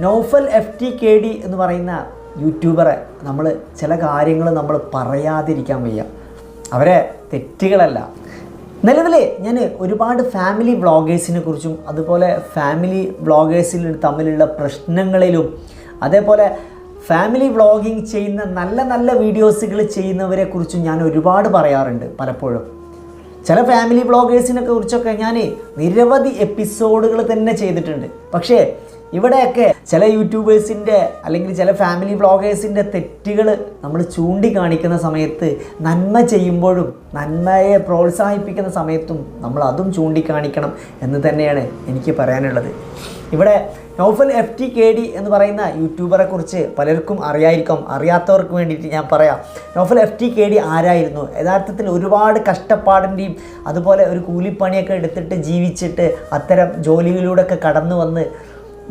Naufal FTKD എന്ന് പറയുന്ന യൂട്യൂബറെ നമ്മൾ ചില കാര്യങ്ങൾ നമ്മൾ പറയാതിരിക്കാൻ വയ്യ. അവരെ തെറ്റുകളല്ല. നിലവിൽ ഞാൻ ഒരുപാട് ഫാമിലി വ്ളോഗേഴ്സിനെ കുറിച്ചും അതുപോലെ ഫാമിലി വ്ളോഗേഴ്സിൽ തമ്മിലുള്ള പ്രശ്നങ്ങളിലും അതേപോലെ ഫാമിലി വ്ളോഗിങ് ചെയ്യുന്ന നല്ല നല്ല വീഡിയോസുകൾ ചെയ്യുന്നവരെ കുറിച്ചും ഞാൻ ഒരുപാട് പറയാറുണ്ട്. പലപ്പോഴും ചില ഫാമിലി വ്ളോഗേഴ്സിനെ കുറിച്ചൊക്കെ ഞാൻ നിരവധി എപ്പിസോഡുകൾ തന്നെ ചെയ്തിട്ടുണ്ട്. പക്ഷേ ഇവിടെയൊക്കെ ചില യൂട്യൂബേഴ്സിൻ്റെ അല്ലെങ്കിൽ ചില ഫാമിലി വ്ളോഗേഴ്സിൻ്റെ തെറ്റുകൾ നമ്മൾ ചൂണ്ടിക്കാണിക്കുന്ന സമയത്ത് നന്മ ചെയ്യുമ്പോഴും നന്മയെ പ്രോത്സാഹിപ്പിക്കുന്ന സമയത്തും നമ്മൾ അതും ചൂണ്ടിക്കാണിക്കണം എന്ന് തന്നെയാണ് എനിക്ക് പറയാനുള്ളത്. ഇവിടെ നൗഫൽ FTKD എന്ന് പറയുന്ന യൂട്യൂബറെ കുറിച്ച് പലർക്കും അറിയായിരിക്കും. അറിയാത്തവർക്ക് വേണ്ടിയിട്ട് ഞാൻ പറയാം. നൗഫൽ FTKD ആരായിരുന്നു? യഥാർത്ഥത്തിൽ ഒരുപാട് കഷ്ടപ്പാടിൻ്റെയും അതുപോലെ ഒരു കൂലിപ്പണിയൊക്കെ എടുത്തിട്ട് ജീവിച്ചിട്ട് അത്തരം ജോലികളിലൂടെയൊക്കെ കടന്നു വന്ന്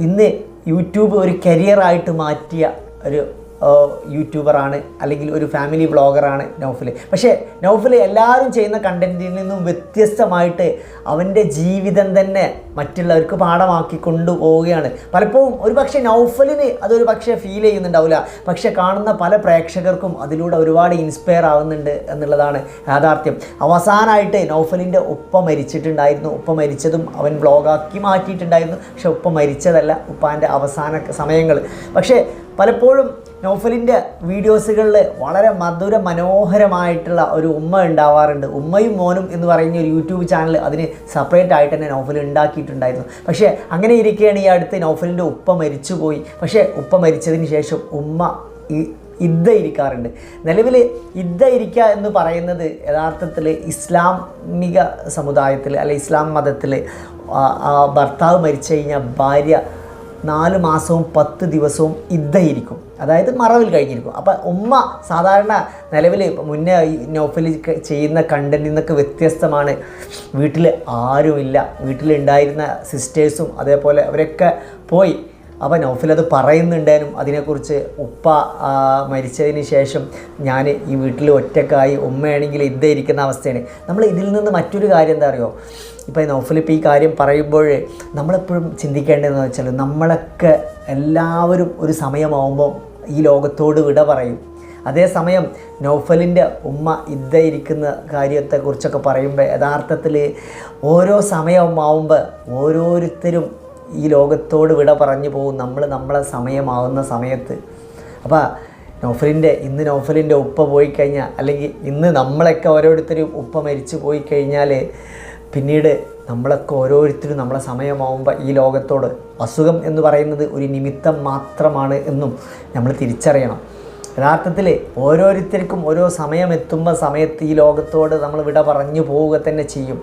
ഇന്ന് യൂട്യൂബ് ഒരു കരിയറായിട്ട് മാറ്റിയ ഒരു യൂട്യൂബറാണ്, അല്ലെങ്കിൽ ഒരു ഫാമിലി വ്ളോഗറാണ് നൗഫൽ. പക്ഷേ നൗഫൽ എല്ലാവരും ചെയ്യുന്ന കണ്ടൻറ്റിൽ നിന്നും വ്യത്യസ്തമായിട്ട് അവൻ്റെ ജീവിതം തന്നെ മറ്റുള്ളവർക്ക് പാഠമാക്കി കൊണ്ടുപോവുകയാണ്. പലപ്പോഴും ഒരു പക്ഷേ നൗഫലിന് അതൊരു പക്ഷേ ഫീൽ ചെയ്യുന്നുണ്ടാവില്ല, പക്ഷേ കാണുന്ന പല പ്രേക്ഷകർക്കും അതിലൂടെ ഒരുപാട് ഇൻസ്പയർ ആവുന്നുണ്ട് എന്നുള്ളതാണ് യാഥാർത്ഥ്യം. അവസാനമായിട്ട് നൗഫലിൻ്റെ ഉപ്പ മരിച്ചിട്ടുണ്ടായിരുന്നു. ഉപ്പ മരിച്ചതും അവൻ വ്ളോഗാക്കി മാറ്റിയിട്ടുണ്ടായിരുന്നു. പക്ഷേ ഉപ്പ മരിച്ചതല്ല, ഉപ്പാൻ്റെ അവസാന സമയങ്ങൾ. പക്ഷേ പലപ്പോഴും നൗഫലിൻ്റെ വീഡിയോസുകളിൽ വളരെ മധുര മനോഹരമായിട്ടുള്ള ഒരു ഉമ്മ ഉണ്ടാവാറുണ്ട്. ഉമ്മയും മോനും എന്ന് പറയുന്ന ഒരു യൂട്യൂബ് ചാനൽ അതിന് സെപ്പറേറ്റ് ആയിട്ട് തന്നെ നൗഫൽ ഉണ്ടാക്കിയിട്ടുണ്ടായിരുന്നു. പക്ഷേ അങ്ങനെ ഇരിക്കുകയാണ് ഈ അടുത്ത് നൗഫലിൻ്റെ ഉപ്പ മരിച്ചുപോയി. പക്ഷേ ഉപ്പ മരിച്ചതിന് ശേഷം ഉമ്മ ഇദ്ദ ഇരിക്കാറുണ്ട്. നിലവിൽ ഇദ്ദ ഇരിക്കുക എന്ന് പറയുന്നത് യഥാർത്ഥത്തിൽ ഇസ്ലാമിക സമുദായത്തിൽ അല്ലെ ഇസ്ലാം മതത്തിൽ ഭർത്താവ് മരിച്ചു കഴിഞ്ഞാൽ ഭാര്യ 4 മാസവും 10 ദിവസവും ഇദ്ദയിരിക്കും, അതായത് മറവിൽ കഴിഞ്ഞിരിക്കും. അപ്പം ഉമ്മ സാധാരണ നിലവിൽ മുന്നേ നൗഫൽ ചെയ്യുന്ന കണ്ടൻറ്റിൽ നിന്നൊക്കെ വ്യത്യസ്തമാണ്. വീട്ടിൽ ആരുമില്ല, വീട്ടിലുണ്ടായിരുന്ന സിസ്റ്റേഴ്സും അതേപോലെ അവരൊക്കെ പോയി. അപ്പോൾ നൗഫൽ അത് പറയുന്നുണ്ടായിരുന്നു അതിനെക്കുറിച്ച്. ഉപ്പ മരിച്ചതിന് ശേഷം ഞാൻ ഈ വീട്ടിൽ ഒറ്റക്കായി, ഉമ്മയാണെങ്കിൽ ഇരിക്കുന്ന അവസ്ഥയാണ്. നമ്മൾ ഇതിൽ നിന്ന് മറ്റൊരു കാര്യം എന്താ അറിയോ, ഇപ്പോൾ നൗഫൽ ഇപ്പോൾ ഈ കാര്യം പറയുമ്പോൾ നമ്മളെപ്പോഴും ചിന്തിക്കേണ്ടതെന്ന് വെച്ചാൽ നമ്മളൊക്കെ എല്ലാവരും ഒരു സമയമാകുമ്പോൾ ഈ ലോകത്തോട് വിട പറയും. അതേസമയം നൗഫലിൻ്റെ ഉമ്മ ഇരിക്കുന്ന കാര്യത്തെക്കുറിച്ചൊക്കെ പറയുമ്പോൾ യഥാർത്ഥത്തിൽ ഓരോ സമയമാവുമ്പോൾ ഓരോരുത്തരും ഈ ലോകത്തോട് വിട പറഞ്ഞു പോകും, നമ്മളെ സമയമാവുന്ന സമയത്ത്. അപ്പോൾ ഇന്ന് നൗഫലിൻ്റെ ഉപ്പ പോയി കഴിഞ്ഞാൽ, അല്ലെങ്കിൽ ഇന്ന് നമ്മളൊക്കെ ഓരോരുത്തരും ഉപ്പ മരിച്ചു പോയി കഴിഞ്ഞാൽ പിന്നീട് നമ്മളൊക്കെ ഓരോരുത്തരും നമ്മളെ സമയമാവുമ്പോൾ ഈ ലോകത്തോട്, അസുഖം എന്ന് പറയുന്നത് ഒരു നിമിത്തം മാത്രമാണ് എന്നും നമ്മൾ തിരിച്ചറിയണം. യഥാർത്ഥത്തിൽ ഓരോരുത്തർക്കും ഓരോ സമയമെത്തുമ്പോൾ സമയത്ത് ഈ ലോകത്തോട് നമ്മൾ വിട പറഞ്ഞു പോവുക തന്നെ ചെയ്യും.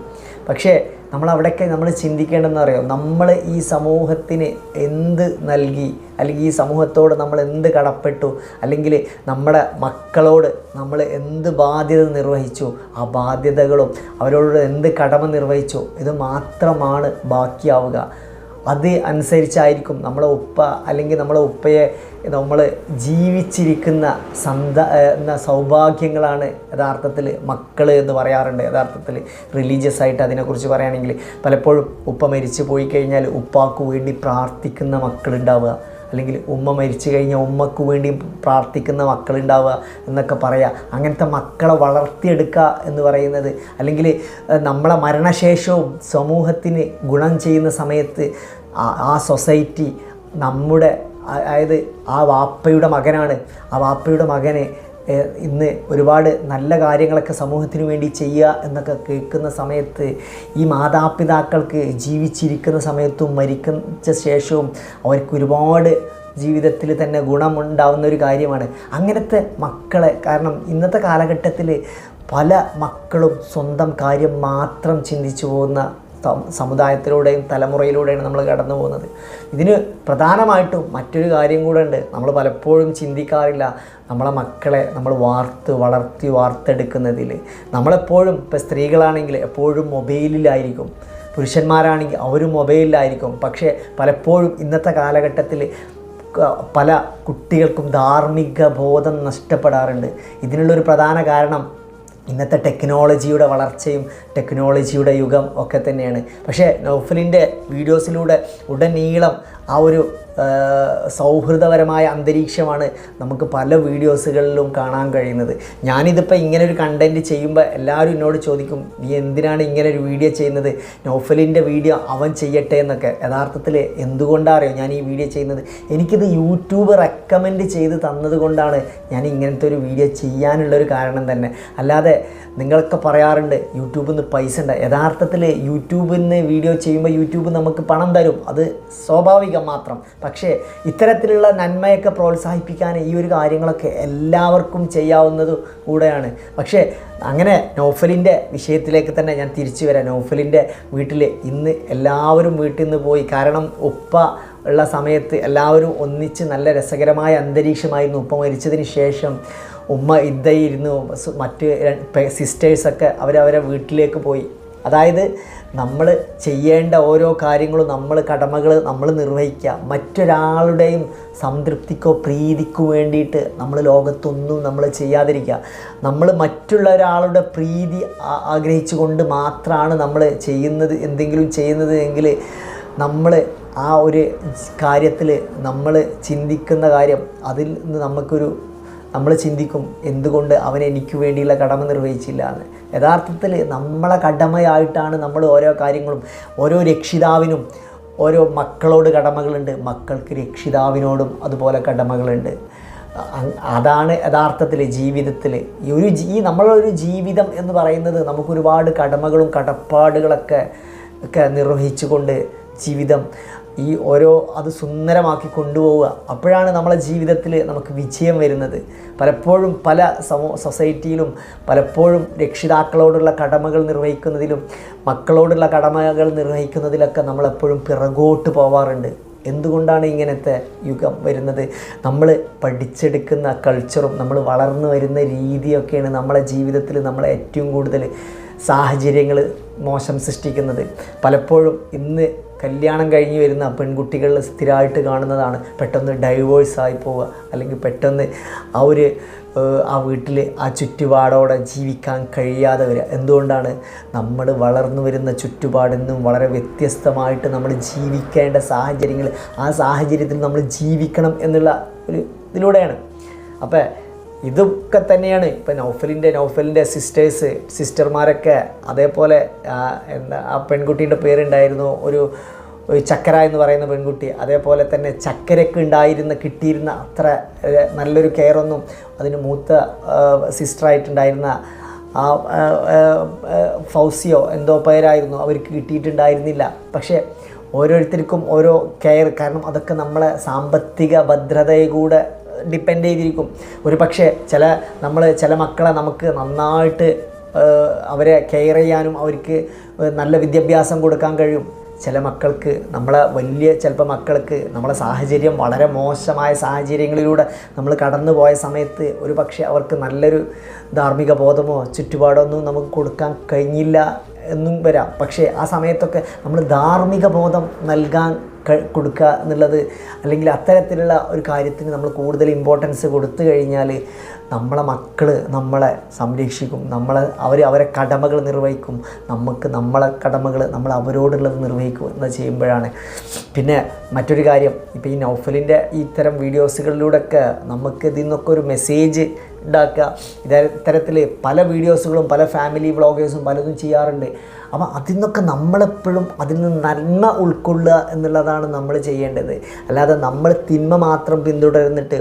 പക്ഷേ നമ്മളവിടെയൊക്കെ നമ്മൾ ചിന്തിക്കേണ്ടതെന്ന് അറിയാം, നമ്മൾ ഈ സമൂഹത്തിന് എന്ത് നൽകി, അല്ലെങ്കിൽ ഈ സമൂഹത്തോട് നമ്മൾ എന്ത് കടപ്പെട്ടു, അല്ലെങ്കിൽ നമ്മുടെ മക്കളോട് നമ്മൾ എന്ത് ബാധ്യത നിർവഹിച്ചു, ആ ബാധ്യതകളും അവരോട് എന്ത് കടമ നിർവഹിച്ചു, ഇത് മാത്രമാണ് ബാക്കിയാവുക. അത് അനുസരിച്ചായിരിക്കും നമ്മളെ ഉപ്പ അല്ലെങ്കിൽ നമ്മളെ ഉപ്പയെ നമ്മൾ ജീവിച്ചിരിക്കുന്ന സൗഭാഗ്യങ്ങളാണ് യഥാർത്ഥത്തിൽ മക്കൾ എന്ന് പറയാറുണ്ട്. യഥാർത്ഥത്തിൽ റിലീജിയസ് ആയിട്ട് അതിനെക്കുറിച്ച് പറയുകയാണെങ്കിൽ പലപ്പോഴും ഉപ്പ മരിച്ചു പോയി കഴിഞ്ഞാൽ ഉപ്പാക്ക് വേണ്ടി പ്രാർത്ഥിക്കുന്ന മക്കളുണ്ടാവുക, അല്ലെങ്കിൽ ഉമ്മ മരിച്ചു കഴിഞ്ഞാൽ ഉമ്മക്ക് വേണ്ടി പ്രാർത്ഥിക്കുന്ന മക്കളുണ്ടാവുക എന്നൊക്കെ പറയാം. അങ്ങനത്തെ മക്കളെ വളർത്തിയെടുക്കുക എന്ന് പറയുന്നത്, അല്ലെങ്കിൽ നമ്മളെ മരണശേഷവും സമൂഹത്തിന് ഗുണം ചെയ്യുന്ന സമയത്ത് ആ സൊസൈറ്റി നമ്മുടെ, അതായത് ആ വാപ്പയുടെ മകനാണ്, ആ വാപ്പയുടെ മകനെ ഇന്ന് ഒരുപാട് നല്ല കാര്യങ്ങളൊക്കെ സമൂഹത്തിന് വേണ്ടി ചെയ്യുക എന്നൊക്കെ കേൾക്കുന്ന സമയത്ത് ഈ മാതാപിതാക്കൾക്ക് ജീവിച്ചിരിക്കുന്ന സമയത്തും മരിക്കുന്ന ശേഷവും അവർക്ക് ഒരുപാട് ജീവിതത്തിൽ തന്നെ ഗുണമുണ്ടാവുന്ന ഒരു കാര്യമാണ് അങ്ങനത്തെ മക്കളെ. കാരണം ഇന്നത്തെ കാലഘട്ടത്തിൽ പല മക്കളും സ്വന്തം കാര്യം മാത്രം ചിന്തിച്ചു പോകുന്ന സമുദായത്തിലൂടെയും തലമുറയിലൂടെയാണ് നമ്മൾ കടന്നു പോകുന്നത്. ഇതിന് പ്രധാനമായിട്ടും മറ്റൊരു കാര്യം കൂടെ ഉണ്ട്, നമ്മൾ പലപ്പോഴും ചിന്തിക്കാറില്ല. നമ്മളെ മക്കളെ നമ്മൾ വാർത്തെടുക്കുന്നതിൽ നമ്മളെപ്പോഴും, ഇപ്പോൾ സ്ത്രീകളാണെങ്കിൽ എപ്പോഴും മൊബൈലിലായിരിക്കും, പുരുഷന്മാരാണെങ്കിൽ അവരും മൊബൈലിലായിരിക്കും. പക്ഷേ പലപ്പോഴും ഇന്നത്തെ കാലഘട്ടത്തിൽ പല കുട്ടികൾക്കും ധാർമ്മിക ബോധം നഷ്ടപ്പെടാറുണ്ട്. ഇതിനുള്ളൊരു പ്രധാന കാരണം ഇന്നത്തെ ടെക്നോളജിയുടെ വളർച്ചയും ടെക്നോളജിയുടെ യുഗം ഒക്കെ തന്നെയാണ്. പക്ഷേ നൗഫലിൻ്റെ വീഡിയോസിലൂടെ ഉടനീളം ആ ഒരു സൗഹൃദപരമായ അന്തരീക്ഷമാണ് നമുക്ക് പല വീഡിയോസുകളിലും കാണാൻ കഴിയുന്നത്. ഞാനിതിപ്പോൾ ഇങ്ങനൊരു കണ്ടൻറ്റ് ചെയ്യുമ്പോൾ എല്ലാവരും എന്നോട് ചോദിക്കും, നീ എന്തിനാണ് ഇങ്ങനൊരു വീഡിയോ ചെയ്യുന്നത്, നൗഫലിൻ്റെ വീഡിയോ അവൻ ചെയ്യട്ടെ എന്നൊക്കെ. യഥാർത്ഥത്തിൽ എന്തുകൊണ്ടാണ് അറിയോ ഞാൻ ഈ വീഡിയോ ചെയ്യുന്നത്? എനിക്കിത് യൂട്യൂബ് റെക്കമെൻഡ് ചെയ്ത് തന്നതുകൊണ്ടാണ് ഞാൻ ഇങ്ങനത്തെ ഒരു വീഡിയോ ചെയ്യാനുള്ളൊരു കാരണം തന്നെ. അല്ലാതെ നിങ്ങളൊക്കെ പറയാറുണ്ട് യൂട്യൂബിൽ നിന്ന് പൈസ ഉണ്ട്. യഥാർത്ഥത്തിൽ യൂട്യൂബിൽ നിന്ന് വീഡിയോ ചെയ്യുമ്പോൾ യൂട്യൂബ് നമുക്ക് പണം തരും, അത് സ്വാഭാവികം മാത്രം. പക്ഷേ ഇത്തരത്തിലുള്ള നന്മയൊക്കെ പ്രോത്സാഹിപ്പിക്കാൻ ഈ ഒരു കാര്യങ്ങളൊക്കെ എല്ലാവർക്കും ചെയ്യാവുന്നത് കൂടെയാണ്. പക്ഷേ അങ്ങനെ നൗഫലിൻ്റെ വിഷയത്തിലേക്ക് തന്നെ ഞാൻ തിരിച്ചു വരാം. നൗഫലിൻ്റെ വീട്ടിൽ ഇന്ന് എല്ലാവരും വീട്ടിൽ നിന്ന് പോയി. കാരണം ഉപ്പ ഉള്ള സമയത്ത് എല്ലാവരും ഒന്നിച്ച് നല്ല രസകരമായ അന്തരീക്ഷമായിരുന്നു. ഉപ്പ മരിച്ചതിന് ശേഷം ഉമ്മ ഇദ്ദയിരുന്നു, മറ്റ് സിസ്റ്റേഴ്സൊക്കെ അവരവരെ വീട്ടിലേക്ക് പോയി. അതായത് നമ്മൾ ചെയ്യേണ്ട ഓരോ കാര്യങ്ങളും കടമകൾ നമ്മൾ നിർവഹിക്കുക. മറ്റൊരാളുടെയും സംതൃപ്തിക്കോ പ്രീതിക്കോ വേണ്ടിയിട്ട് നമ്മൾ ലോകത്തൊന്നും നമ്മൾ ചെയ്യാതിരിക്കുക. നമ്മൾ മറ്റുള്ള ഒരാളുടെ പ്രീതി ആഗ്രഹിച്ചുകൊണ്ട് മാത്രമാണ് നമ്മൾ എന്തെങ്കിലും ചെയ്യുന്നത് എങ്കിൽ നമ്മൾ ആ ഒരു കാര്യത്തിൽ നമ്മൾ ചിന്തിക്കുന്ന കാര്യം അതിൽ നിന്ന് നമ്മൾ ചിന്തിക്കും, എന്തുകൊണ്ട് അവൻ എനിക്ക് വേണ്ടിയുള്ള കടമ നിർവഹിച്ചില്ല എന്ന്. യഥാർത്ഥത്തിൽ നമ്മളെ കടമയായിട്ടാണ് നമ്മൾ ഓരോ കാര്യങ്ങളും. ഓരോ രക്ഷിതാവിനും ഓരോ മക്കളോട് കടമകളുണ്ട്, മക്കൾക്ക് രക്ഷിതാവിനോടും അതുപോലെ കടമകളുണ്ട്. അതാണ് യഥാർത്ഥത്തിൽ ജീവിതത്തിൽ നമ്മളൊരു ജീവിതം എന്ന് പറയുന്നത് നമുക്കൊരുപാട് കടമകളും കടപ്പാടുകളൊക്കെ നിർവഹിച്ചുകൊണ്ട് ജീവിതം അത് സുന്ദരമാക്കി കൊണ്ടുപോവുക. അപ്പോഴാണ് നമ്മളെ ജീവിതത്തിൽ നമുക്ക് വിജയം വരുന്നത്. പലപ്പോഴും പല സൊസൈറ്റിയിലും പലപ്പോഴും രക്ഷിതാക്കളോടുള്ള കടമകൾ നിർവഹിക്കുന്നതിലും മക്കളോടുള്ള കടമകൾ നിർവഹിക്കുന്നതിലൊക്കെ നമ്മളെപ്പോഴും പിറകോട്ട് പോവാറുണ്ട്. എന്തുകൊണ്ടാണ് ഇങ്ങനത്തെ യുഗം വരുന്നത്? നമ്മൾ പഠിച്ചെടുക്കുന്ന കൾച്ചറും നമ്മൾ വളർന്നു വരുന്ന രീതിയൊക്കെയാണ് നമ്മളെ ജീവിതത്തിൽ നമ്മളെ ഏറ്റവും കൂടുതൽ സാഹചര്യങ്ങൾ മോശം സൃഷ്ടിക്കുന്നത്. പലപ്പോഴും ഇന്ന് കല്യാണം കഴിഞ്ഞ് വരുന്ന പെൺകുട്ടികൾ സ്ഥിരമായിട്ട് കാണുന്നതാണ് പെട്ടെന്ന് ഡൈവേഴ്സായി പോവുക, അല്ലെങ്കിൽ പെട്ടെന്ന് ആ വീട്ടിൽ ആ ചുറ്റുപാടോടെ ജീവിക്കാൻ കഴിയാതെ വരിക. എന്തുകൊണ്ടാണ്? നമ്മൾ വളർന്നു വരുന്ന ചുറ്റുപാടിൽ നിന്നും വളരെ വ്യത്യസ്തമായിട്ട് നമ്മൾ ജീവിക്കേണ്ട സാഹചര്യങ്ങൾ, ആ സാഹചര്യത്തിൽ നമ്മൾ ജീവിക്കണം എന്നുള്ള ഒരു ഇതിലൂടെയാണ്. അപ്പോൾ ഇതൊക്കെ തന്നെയാണ് ഇപ്പം നൗഫലിൻ്റെ സിസ്റ്റർമാരൊക്കെ അതേപോലെ ആ പെൺകുട്ടീൻ്റെ പേരുണ്ടായിരുന്നു ഒരു ചക്കര എന്ന് പറയുന്ന പെൺകുട്ടി. അതേപോലെ തന്നെ ചക്കരക്ക് കിട്ടിയിരുന്ന അത്ര നല്ലൊരു കെയറൊന്നും അതിന് മൂത്ത സിസ്റ്ററായിട്ടുണ്ടായിരുന്ന ആ ഫൗസിയോ എന്തോ പേരായിരുന്നു അവർക്ക് കിട്ടിയിട്ടുണ്ടായിരുന്നില്ല. പക്ഷേ ഓരോരുത്തർക്കും ഓരോ കെയർ, കാരണം അതൊക്കെ നമ്മളെ സാമ്പത്തിക ഭദ്രതയെ കൂടെ ഡിപ്പെൻഡ് ചെയ്തിരിക്കും. ഒരു പക്ഷേ ചില മക്കളെ നമുക്ക് നന്നായിട്ട് അവരെ കെയർ ചെയ്യാനും അവർക്ക് നല്ല വിദ്യാഭ്യാസം കൊടുക്കാൻ കഴിയും. ചില മക്കൾക്ക് ചിലപ്പോൾ മക്കൾക്ക് നമ്മളെ സാഹചര്യം വളരെ മോശമായ സാഹചര്യങ്ങളിലൂടെ നമ്മൾ കടന്നു പോയ സമയത്ത് ഒരു പക്ഷേ അവർക്ക് നല്ലൊരു ധാർമ്മിക ബോധമോ ചുറ്റുപാടോ ഒന്നും നമുക്ക് കൊടുക്കാൻ കഴിഞ്ഞില്ല എന്നും വരാം. പക്ഷേ ആ സമയത്തൊക്കെ നമ്മൾ ധാർമ്മിക ബോധം കൊടുക്കുക എന്നുള്ളത്, അല്ലെങ്കിൽ അത്തരത്തിലുള്ള ഒരു കാര്യത്തിന് നമ്മൾ കൂടുതൽ ഇമ്പോർട്ടൻസ് കൊടുത്തു കഴിഞ്ഞാൽ നമ്മളെ മക്കൾ നമ്മളെ സംരക്ഷിക്കും, അവരെ കടമകൾ നിർവഹിക്കും, നമ്മളെ കടമകൾ നമ്മൾ അവരോടുള്ളത് നിർവഹിക്കും എന്ന് ചെയ്യുമ്പോഴാണ്. പിന്നെ മറ്റൊരു കാര്യം, ഇപ്പോൾ ഈ നൗഫലിൻ്റെ ഇത്തരം വീഡിയോസുകളിലൂടെയൊക്കെ നമുക്ക് ഇതിൽ നിന്നൊക്കെ ഒരു മെസ്സേജ് ഉണ്ടാക്കുക. ഇത്തരത്തിൽ പല വീഡിയോസുകളും പല ഫാമിലി വ്ളോഗേഴ്സും പലതും ചെയ്യാറുണ്ട്. അപ്പോൾ അതിൽ നിന്നൊക്കെ നമ്മളെപ്പോഴും അതിൽ നിന്ന് നന്മ ഉൾക്കൊള്ളുക എന്നുള്ളതാണ് നമ്മൾ ചെയ്യേണ്ടത്. അല്ലാതെ നമ്മൾ തിന്മ മാത്രം പിന്തുടർന്നിട്ട്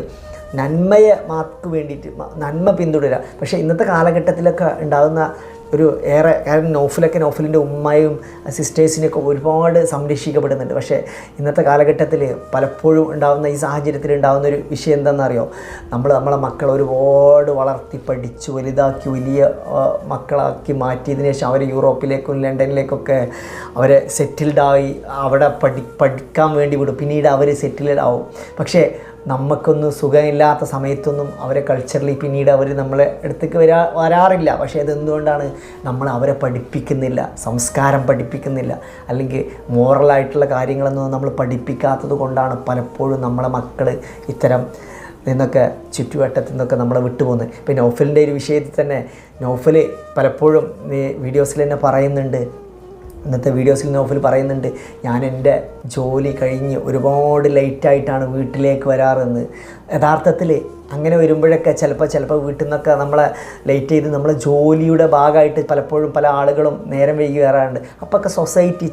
നന്മയെ മാർക്ക് വേണ്ടിയിട്ട് നന്മ പിന്തുടരുക. പക്ഷേ ഇന്നത്തെ കാലഘട്ടത്തിലൊക്കെ ഉണ്ടാകുന്ന കാരണം നൗഫലിൻ്റെ ഉമ്മയും സിസ്റ്റേഴ്സിനെയൊക്കെ ഒരുപാട് സംരക്ഷിക്കപ്പെടുന്നുണ്ട്. പക്ഷേ ഇന്നത്തെ കാലഘട്ടത്തിൽ പലപ്പോഴും ഉണ്ടാകുന്ന ഈ സാഹചര്യത്തിൽ ഉണ്ടാകുന്നൊരു വിഷയം എന്താണെന്നറിയോ? നമ്മളെ മക്കളെ ഒരുപാട് വളർത്തി പഠിച്ച് വലുതാക്കി വലിയ മക്കളാക്കി മാറ്റിയതിന് ശേഷം അവർ യൂറോപ്പിലേക്കും ലണ്ടനിലേക്കൊക്കെ അവരെ സെറ്റിൽഡായി അവിടെ പഠിക്കാൻ വേണ്ടി വിടും. പിന്നീട് അവർ സെറ്റിൽഡ് ആവും. പക്ഷേ നമുക്കൊന്നും സുഖമില്ലാത്ത സമയത്തൊന്നും അവരെ കൾച്ചറലി പിന്നീട് അവർ നമ്മളെ അടുത്തേക്ക് വരാറില്ല. പക്ഷേ അതെന്തുകൊണ്ടാണ്? നമ്മൾ അവരെ പഠിപ്പിക്കുന്നില്ല, സംസ്കാരം പഠിപ്പിക്കുന്നില്ല, അല്ലെങ്കിൽ മോറലായിട്ടുള്ള കാര്യങ്ങളൊന്നും നമ്മൾ പഠിപ്പിക്കാത്തത് കൊണ്ടാണ് പലപ്പോഴും നമ്മളെ മക്കൾ ഇത്തരം നിന്നൊക്കെ ചുറ്റുവട്ടത്തിൽ നിന്നൊക്കെ നമ്മളെ വിട്ടുപോകുന്നത്. ഇപ്പോൾ നൗഫലിൻ്റെ ഒരു വിഷയത്തിൽ തന്നെ നൗഫൽ പലപ്പോഴും വീഡിയോസിൽ തന്നെ പറയുന്നുണ്ട്, ഇന്നത്തെ വീഡിയോസിൽ നൗഫൽ പറയുന്നുണ്ട്, ഞാൻ എൻ്റെ ജോലി കഴിഞ്ഞ് ഒരുപാട് ലേറ്റായിട്ടാണ് വീട്ടിലേക്ക് വരാറെന്ന്. യഥാർത്ഥത്തിൽ അങ്ങനെ വരുമ്പോഴൊക്കെ ചിലപ്പോൾ വീട്ടിൽ നിന്നൊക്കെ നമ്മളെ ലേറ്റ് ചെയ്ത് നമ്മളെ ജോലിയുടെ ഭാഗമായിട്ട് പലപ്പോഴും പല ആളുകളും നേരം വൈകി വരാറുണ്ട്. അപ്പോഴൊക്കെ സൊസൈറ്റി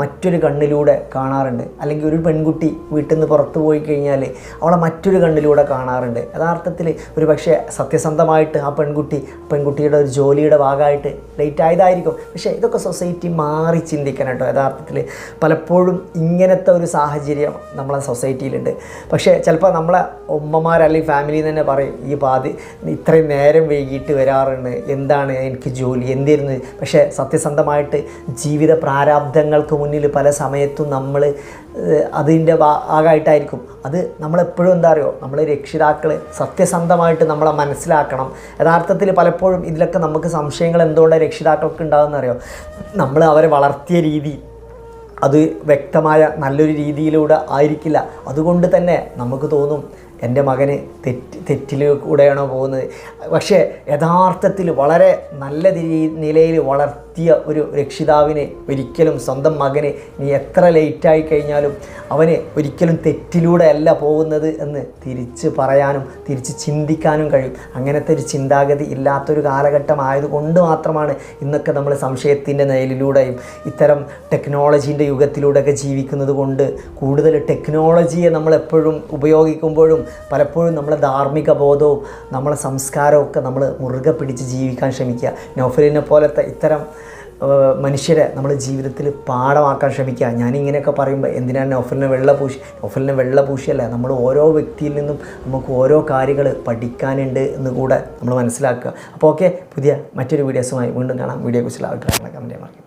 മറ്റൊരു കണ്ണിലൂടെ കാണാറുണ്ട്. അല്ലെങ്കിൽ ഒരു പെൺകുട്ടി വീട്ടിൽ നിന്ന് പുറത്ത് പോയി കഴിഞ്ഞാൽ അവളെ മറ്റൊരു കണ്ണിലൂടെ കാണാറുണ്ട്. യഥാർത്ഥത്തിൽ ഒരു പക്ഷേ സത്യസന്ധമായിട്ട് ആ പെൺകുട്ടിയുടെ ഒരു ജോലിയുടെ ഭാഗമായിട്ട് ലേറ്റ് ആയതായിരിക്കും. പക്ഷേ ഇതൊക്കെ സൊസൈറ്റി മാറി ചിന്തിക്കണം കേട്ടോ. യഥാർത്ഥത്തിൽ പലപ്പോഴും ഇങ്ങനത്തെ ഒരു സാഹചര്യം നമ്മളെ സൊസൈറ്റിയിലുണ്ട്. പക്ഷേ ചിലപ്പോൾ നമ്മളെ ഉമ്മമാർ അല്ലെങ്കിൽ ഫാമിലിയിൽ തന്നെ പറയും, ഇത്രയും നേരം വൈകിട്ട് വരാറുണ്ട്, എന്താണ് എനിക്ക് ജോലി, എന്തായിരുന്നു. പക്ഷേ സത്യസന്ധമായിട്ട് ജീവിത പ്രാരാബ്ദങ്ങൾക്ക് മുന്നിൽ പല സമയത്തും നമ്മൾ അതിൻ്റെ ഭാഗമായിട്ടായിരിക്കും. അത് നമ്മളെപ്പോഴും എന്താ അറിയോ, നമ്മൾ രക്ഷിതാക്കൾ സത്യസന്ധമായിട്ട് നമ്മളെ മനസ്സിലാക്കണം. യഥാർത്ഥത്തിൽ പലപ്പോഴും ഇതിലൊക്കെ നമുക്ക് സംശയങ്ങൾ എന്തുകൊണ്ടാണ് രക്ഷിതാക്കൾക്ക് ഉണ്ടാകുമെന്ന് അറിയോ, നമ്മൾ അവരെ വളർത്തിയ രീതി അത് വ്യക്തമായ നല്ലൊരു രീതിയിലൂടെ ആയിരിക്കില്ല. അതുകൊണ്ട് തന്നെ നമുക്ക് തോന്നും എൻ്റെ മകന് തെറ്റിലൂടെയാണോ പോകുന്നത്. പക്ഷേ യഥാർത്ഥത്തിൽ വളരെ നല്ല നിലയിൽ വളർത്തിയ ഒരു രക്ഷിതാവിന് ഒരിക്കലും സ്വന്തം മകന് നീ എത്ര ലേറ്റായി കഴിഞ്ഞാലും അവന് ഒരിക്കലും തെറ്റിലൂടെ അല്ല പോകുന്നത് എന്ന് തിരിച്ച് പറയാനും തിരിച്ച് ചിന്തിക്കാനും കഴിയും. അങ്ങനത്തെ ഒരു ചിന്താഗതി ഇല്ലാത്തൊരു കാലഘട്ടം ആയതുകൊണ്ട് മാത്രമാണ് ഇന്നൊക്കെ നമ്മൾ സംശയത്തിൻ്റെ നിഴലിലൂടെയും ഇത്തരം ടെക്നോളജീൻ്റെ യുഗത്തിലൂടെയൊക്കെ ജീവിക്കുന്നത് കൊണ്ട് കൂടുതൽ ടെക്നോളജിയെ നമ്മളെപ്പോഴും ഉപയോഗിക്കുമ്പോഴും പലപ്പോഴും നമ്മളെ ധാർമ്മിക ബോധവും നമ്മളെ സംസ്കാരവും ഒക്കെ നമ്മൾ മുറുകെ പിടിച്ച് ജീവിക്കാൻ ശ്രമിക്കുക. നൗഫലിനെ പോലത്തെ ഇത്തരം മനുഷ്യരെ നമ്മൾ ജീവിതത്തിൽ പാഠമാക്കാൻ ശ്രമിക്കുക. ഞാനിങ്ങനെയൊക്കെ പറയുമ്പോൾ എന്തിനാണ് നൗഫലിനെ വെള്ള പൂശിയല്ല, നമ്മൾ ഓരോ വ്യക്തിയിൽ നിന്നും നമുക്ക് ഓരോ കാര്യങ്ങൾ പഠിക്കാനുണ്ട് എന്ന് കൂടെ നമ്മൾ മനസ്സിലാക്കുക. അപ്പോൾ ഓക്കെ, പുതിയ മറ്റൊരു വീഡിയോസുമായി വീണ്ടും കാണാം. വീഡിയോയെക്കുറിച്ചുള്ള അഭിപ്രായങ്ങളൊക്കെ കമൻറ്റ് ചെയ്യാം.